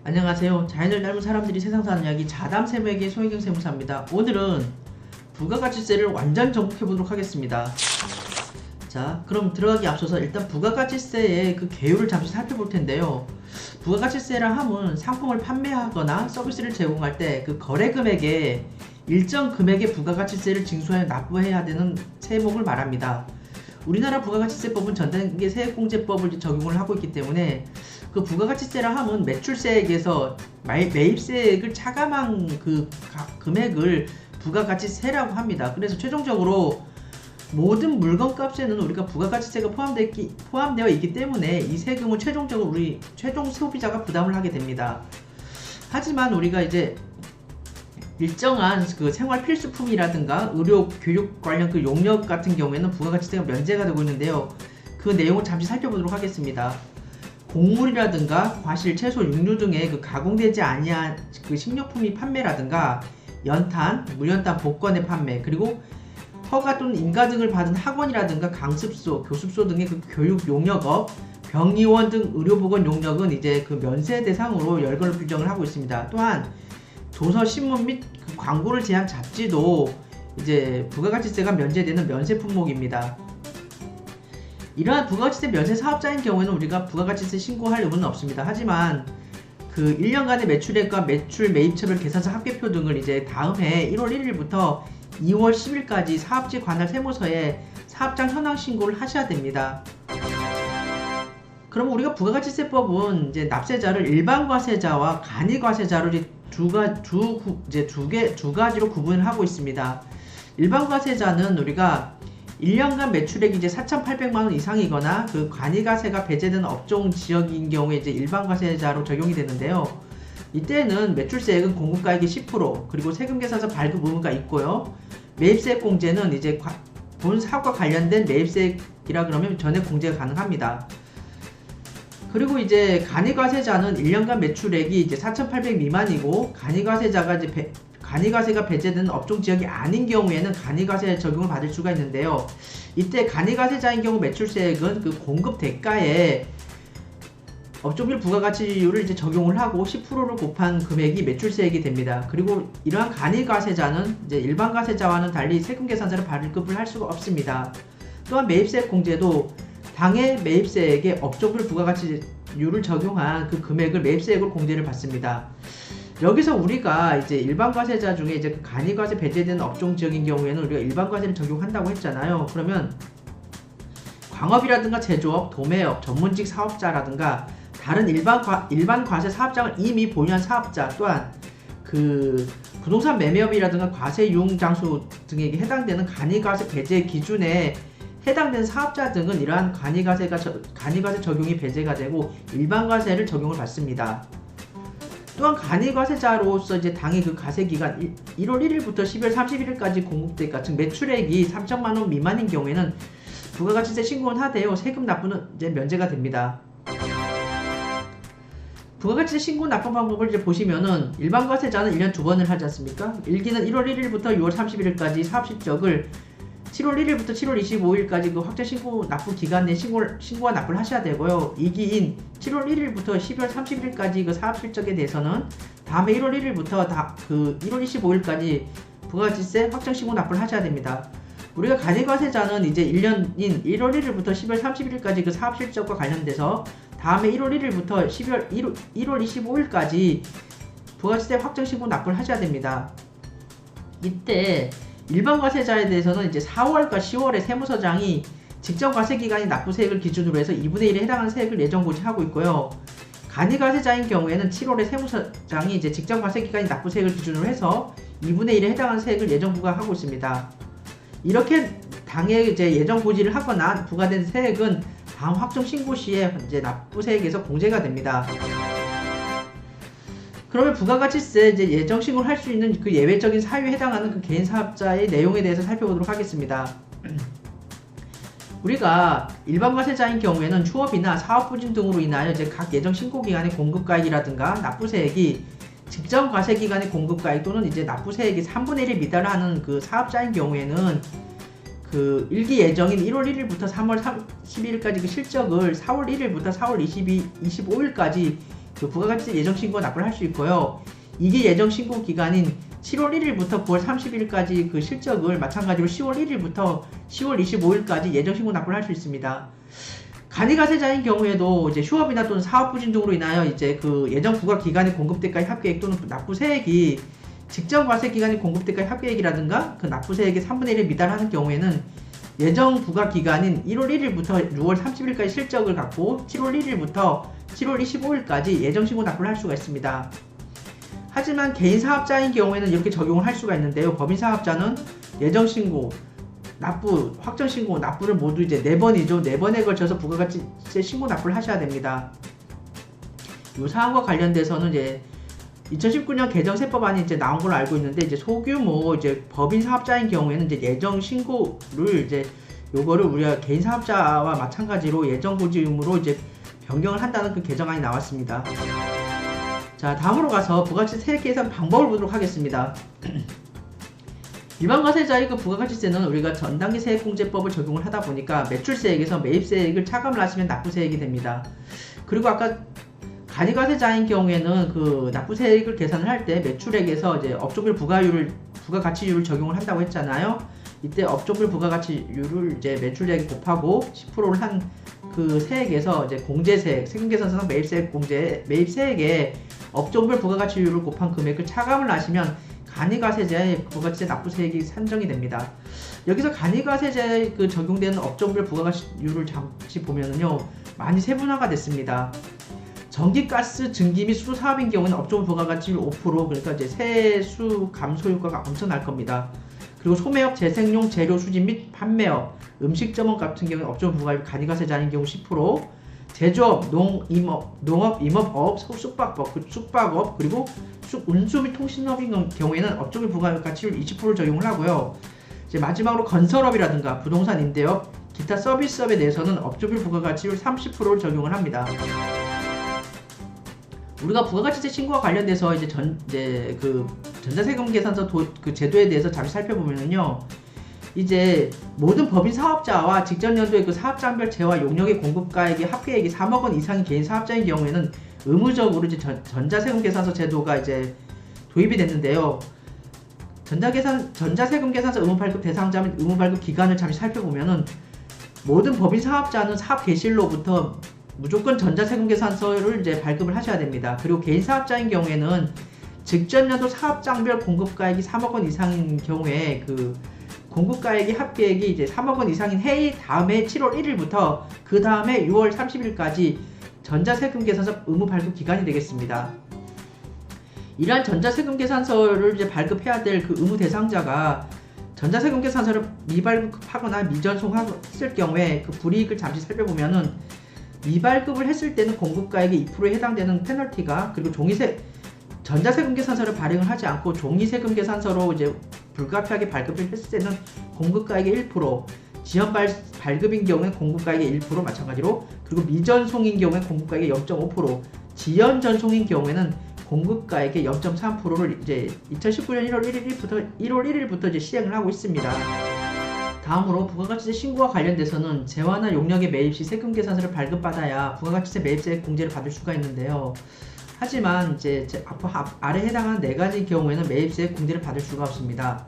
안녕하세요. 자연을 닮은 사람들이 세상 사는 이야기 자담세무에게 소혜경 세무사입니다. 오늘은 부가가치세를 완전 정복해 보도록 하겠습니다. 자, 그럼 들어가기 앞서서 일단 부가가치세의 그 개요를 잠시 살펴볼 텐데요. 부가가치세라 함은 상품을 판매하거나 서비스를 제공할 때 그 거래 금액에 일정 금액의 부가가치세를 징수하여 납부해야 되는 세목을 말합니다. 우리나라 부가가치세법은 전단계 세액공제법을 적용을 하고 있기 때문에 그 부가가치세라 함은 매출세액에서 매입세액을 차감한 그 금액을 부가가치세라고 합니다. 그래서 최종적으로 모든 물건값에는 우리가 부가가치세가 포함되어 있기 때문에 이 세금은 최종적으로 우리 최종 소비자가 부담을 하게 됩니다. 하지만 우리가 이제 일정한 그 생활 필수품이라든가 의료, 교육 관련 그 용역 같은 경우에는 부가가치세가 면제가 되고 있는데요. 그 내용을 잠시 살펴보도록 하겠습니다. 곡물이라든가 과실, 채소, 육류 등의 그 가공되지 아니한 그 식료품의 판매라든가 연탄, 무연탄 복권의 판매, 그리고 허가 또는 인가 등을 받은 학원이라든가 강습소, 교습소 등의 그 교육 용역업, 병의원 등 의료보건 용역은 이제 그 면세 대상으로 열거를 규정을 하고 있습니다. 또한 도서, 신문 및 그 광고를 제한 잡지도 이제 부가가치세가 면제되는 면세 품목입니다. 이러한 부가가치세 면세 사업자인 경우에는 우리가 부가가치세 신고할 의무는 없습니다. 하지만 그 1년간의 매출액과 매출 매입처별 계산서 합계표 등을 이제 다음 해 1월 1일부터 2월 10일까지 사업지 관할 세무서에 사업장 현황 신고를 하셔야 됩니다. 그럼 우리가 부가가치세법은 이제 납세자를 일반과세자와 간이과세자로 두 가지로 구분을 하고 있습니다. 일반과세자는 우리가 1년간 매출액이 이제 4,800만원 이상이거나 그 간이과세가 배제되는 업종 지역인 경우에 이제 일반과세자로 적용이 되는데요. 이때는 매출세액은 공급가액의 10%, 그리고 세금계산서 발급 의무가 있고요. 매입세액 공제는 이제 본 사업과 관련된 매입세액이라 그러면 전액 공제가 가능합니다. 그리고 이제 간이과세자는 1년간 매출액이 이제 4,800 미만이고 간이과세자가 이제 간이과세가 배제되는 업종 지역이 아닌 경우에는 간이과세 적용을 받을 수가 있는데요. 이때 간이과세자인 경우 매출세액은 그 공급 대가에 업종별 부가가치율을 이제 적용을 하고 10%를 곱한 금액이 매출세액이 됩니다. 그리고 이러한 간이과세자는 이제 일반과세자와는 달리 세금계산서를 발급을 할 수가 없습니다. 또한 매입세액 공제도 당해 매입세액에 업종별 부가가치율을 적용한 그 금액을 매입세액으로 공제를 받습니다. 여기서 우리가 이제 일반과세자 중에 이제 그 간이과세 배제되는 업종 지역인 경우에는 우리가 일반과세를 적용한다고 했잖아요. 그러면 광업이라든가 제조업, 도매업, 전문직 사업자라든가 다른 일반 과세 사업장을 이미 보유한 사업자, 또한 그 부동산 매매업이라든가 과세 유흥 장소 등에게 해당되는 간이과세 배제 기준에 해당되는 사업자 등은 이러한 간이과세 적용이 배제가 되고 일반과세를 적용을 받습니다. 또한 간이과세자로서 이제 당해 그 과세기간 1월 1일부터 12월 31일까지 공급대가, 즉 매출액이 3천만원 미만인 경우에는 부가가치세 신고는 하되어 세금 납부는 이제 면제가 됩니다. 부가가치세 신고 납부 방법을 이제 보시면은 일반과세자는 1년 2번을 하지 않습니까? 1기는 1월 1일부터 6월 31일까지 사업 실적을 7월 1일부터 7월 25일까지 그 확정 신고 납부 기간 내 신고와 납부를 하셔야 되고요. 2기인 7월 1일부터 12월 30일까지 그 사업 실적에 대해서는 다음에 1월 1일부터 그 1월 25일까지 부가가치세 확정 신고 납부를 하셔야 됩니다. 우리가 간이과세자는 이제 1년인 1월 1일부터 12월 31일까지 그 사업 실적과 관련돼서 다음에 1월 1일부터 1월 25일까지 부가가치세 확정 신고 납부를 하셔야 됩니다. 이때 일반과세자에 대해서는 이제 4월과 10월에 세무서장이 직전 과세기간이 납부세액을 기준으로 해서 2분의 1에 해당하는 세액을 예정 고지하고 있고요. 간이과세자인 경우에는 7월에 세무서장이 이제 직전 과세기간이 납부세액을 기준으로 해서 2분의 1에 해당하는 세액을 예정 부과하고 있습니다. 이렇게 당해 이제 예정 고지를 하거나 부과된 세액은 다음 확정 신고 시에 이제 납부세액에서 공제가 됩니다. 그러면 부가가치세 이제 예정 신고를 할 수 있는 그 예외적인 사유에 해당하는 그 개인 사업자의 내용에 대해서 살펴보도록 하겠습니다. 우리가 일반과세자인 경우에는 휴업이나 사업 부진 등으로 인하여 이제 각 예정 신고 기간의 공급가액이라든가 납부세액이 직전 과세기간의 공급가액 또는 이제 납부세액이 3분의 1에 미달하는 그 사업자인 경우에는 그 일기 예정인 1월 1일부터 3월 30일까지 그 실적을 4월 1일부터 4월 25일까지 그 부가가치세 예정 신고 납부를 할 수 있고요. 이게 예정 신고 기간인 7월 1일부터 9월 30일까지 그 실적을 마찬가지로 10월 1일부터 10월 25일까지 예정 신고 납부를 할 수 있습니다. 간이가세자인 경우에도 이제 휴업이나 또는 사업 부진 등으로 인하여 이제 그 예정 부가 기간의 공급대가의 합계액 또는 납부세액이 직전 과세 기간의 공급대가의 합계액이라든가 그 납부세액의 3분의 1을 미달하는 경우에는 예정 부가 기간인 1월 1일부터 6월 30일까지 실적을 갖고 7월 1일부터 7월 25일까지 예정 신고 납부를 할 수가 있습니다. 하지만 개인 사업자인 경우에는 이렇게 적용을 할 수가 있는데요. 법인 사업자는 예정 신고, 납부, 확정 신고, 납부를 모두 이제 4번이죠. 4번에 걸쳐서 부가가치세 신고 납부를 하셔야 됩니다. 이 사항과 관련돼서는 이제 2019년 개정 세법안이 이제 나온 걸로 알고 있는데, 이제 소규모 이제 법인 사업자인 경우에는 이제 예정 신고를 이제 요거를 우리가 개인 사업자와 마찬가지로 예정 고지 의무로 이제 변경을 한다는 그 개정안이 나왔습니다. 자, 다음으로 가서 부가가치세 세액 계산 방법을 보도록 하겠습니다. 일반과세자의 그 부가가치세는 우리가 전단기 세액공제법을 적용을 하다 보니까 매출세액에서 매입세액을 차감을 하시면 납부세액이 됩니다. 그리고 아까 간이과세자인 경우에는 그 납부세액을 계산을 할 때 매출액에서 이제 업종별 부가가치율을 적용을 한다고 했잖아요. 이때 업종별 부가가치율을 이제 매출액에 곱하고 10%를 한 그 세액에서 이제 공제세액, 세금계산서상 매입세액에 업종별 부가가치율을 곱한 금액을 차감을 하시면 간이과세자의 부가가치세 납부세액이 산정이 됩니다. 여기서 간이과세자에 그 적용되는 업종별 부가가치율을 잠시 보면은요, 많이 세분화가 됐습니다. 전기, 가스, 증기 및 수 사업인 경우는 업종 부가가치율 5%, 그러니까 이제 세수 감소 효과가 엄청날 겁니다. 그리고 소매업, 재생용 재료 수집 및 판매업, 음식점원 같은 경우는 업종 부가가치율 간이과세자인 경우 10%, 제조업, 농업, 임업업, 숙박업, 그리고 운수 및 통신업인 경우에는 업종의 부가가치율 20%를 적용을 하고요. 이제 마지막으로 건설업이라든가 부동산 임대업, 기타 서비스업에 대해서는 업종별 부가가치율 30%를 적용을 합니다. 우리가 부가가치세 신고와 관련돼서 이제 그 전자세금 계산서 그 제도에 대해서 잠시 살펴보면은요, 이제 모든 법인 사업자와 직전 연도의 그 사업장별 재화 용역의 공급가액의 합계액이 3억 원 이상인 개인 사업자인 경우에는 의무적으로 이제 전자세금 계산서 제도가 이제 도입이 됐는데요. 전자세금 계산서 의무 발급 대상자 및 의무 발급 기간을 잠시 살펴보면은 모든 법인 사업자는 사업 개시일로부터 무조건 전자세금 계산서를 이제 발급을 하셔야 됩니다. 그리고 개인 사업자인 경우에는 직전 연도 사업장별 공급가액이 3억 원 이상인 경우에 그 공급가액이 합계액이 이제 3억 원 이상인 해의 다음해 7월 1일부터 그 다음에 6월 30일까지 전자세금 계산서 의무 발급 기간이 되겠습니다. 이러한 전자세금 계산서를 이제 발급해야 될 그 의무 대상자가 전자세금 계산서를 미발급하거나 미전송했을 경우에 그 불이익을 잠시 살펴보면은 미발급을 했을 때는 공급가액의 2%에 해당되는 페널티가, 그리고 전자세금 계산서를 발행을 하지 않고 종이세금 계산서로 이제 불가피하게 발급을 했을 때는 공급가액의 1%, 지연 발급인 경우에 공급가액의 1% 마찬가지로, 그리고 미전송인 경우에 공급가액의 0.5%, 지연 전송인 경우에는 공급가액의 0.3%를 이제 2019년 1월 1일부터 이제 시행을 하고 있습니다. 다음으로 부가가치세 신고와 관련돼서는 재화나 용역의 매입 시 세금 계산서를 발급받아야 부가가치세 매입세 공제를 받을 수가 있는데요. 하지만 이제 아래 해당하는 4가지 경우에는 매입세 공제를 받을 수가 없습니다.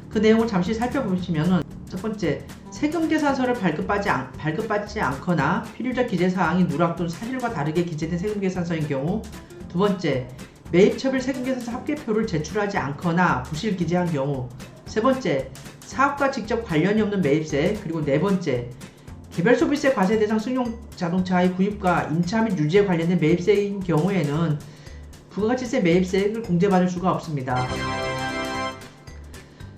그 내용을 잠시 살펴보시면은, 첫 번째, 세금 계산서를 발급받지 않거나 필요적 기재사항이 누락 또는 사실과 다르게 기재된 세금 계산서인 경우, 두 번째, 매입처별 세금 계산서 합계표를 제출하지 않거나 부실 기재한 경우, 세 번째, 사업과 직접 관련이 없는 매입세, 그리고 네 번째, 개별소비세 과세 대상 승용 자동차의 구입과 임차 및 유지에 관련된 매입세인 경우에는 부가가치세 매입세액을 공제받을 수가 없습니다.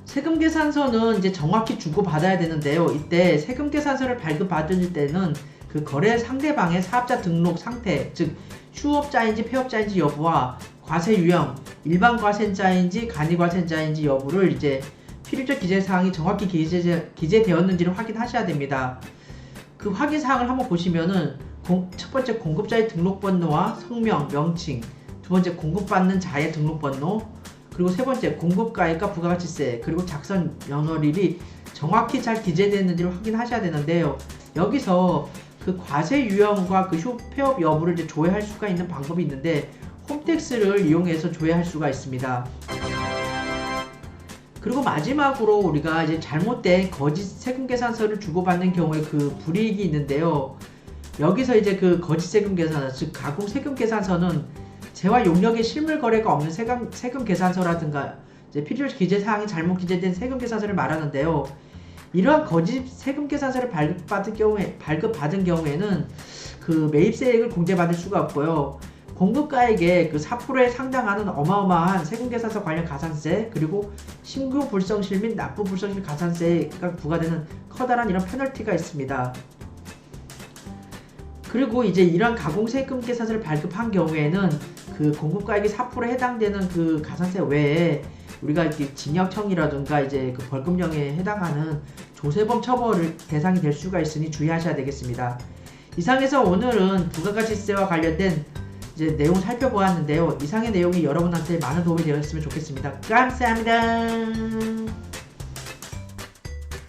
세금 계산서는 이제 정확히 주고받아야 되는데요. 이때 세금 계산서를 발급받을 때는 그 거래 상대방의 사업자 등록 상태, 즉 휴업자인지 폐업자인지 여부와 과세 유형, 일반 과세자인지 간이과세자인지 여부를 이제 필요적 기재사항이 정확히 기재되었는지를 확인하셔야 됩니다. 그 확인사항을 한번 보시면은 첫 번째 공급자의 등록번호와 성명, 명칭, 두 번째 공급받는 자의 등록번호, 그리고 세 번째 공급가액과 부가가치세, 그리고 작성 연월일이 정확히 잘 기재되었는지를 확인하셔야 되는데요. 여기서 그 과세 유형과 그 폐업 여부를 이제 조회할 수가 있는 방법이 있는데 홈택스를 이용해서 조회할 수가 있습니다. 그리고 마지막으로 우리가 이제 잘못된 거짓 세금 계산서를 주고받는 경우에 그 불이익이 있는데요. 여기서 이제 그 거짓 세금 계산서, 즉 가공 세금 계산서는 재화 용역의 실물 거래가 없는 세금 계산서라든가 이제 필요 기재 사항이 잘못 기재된 세금 계산서를 말하는데요. 이러한 거짓 세금 계산서를 발급받은 경우에는 그 매입세액을 공제받을 수가 없고요. 공급가액의 그 4%에 상당하는 어마어마한 세금계산서 관련 가산세, 그리고 신고 불성실 및 납부 불성실 가산세가 부과되는 커다란 이런 페널티가 있습니다. 그리고 이제 이러한 가공세금 계산서를 발급한 경우에는 그 공급가액이 4%에 해당되는 그 가산세 외에 우리가 이렇게 징역형이라든가 이제 그 벌금형에 해당하는 조세범 처벌 대상이 될 수가 있으니 주의하셔야 되겠습니다. 이상해서 오늘은 부가가치세와 관련된 이제 내용 살펴보았는데요. 이상의 내용이 여러분한테 많은 도움이 되었으면 좋겠습니다. 감사합니다.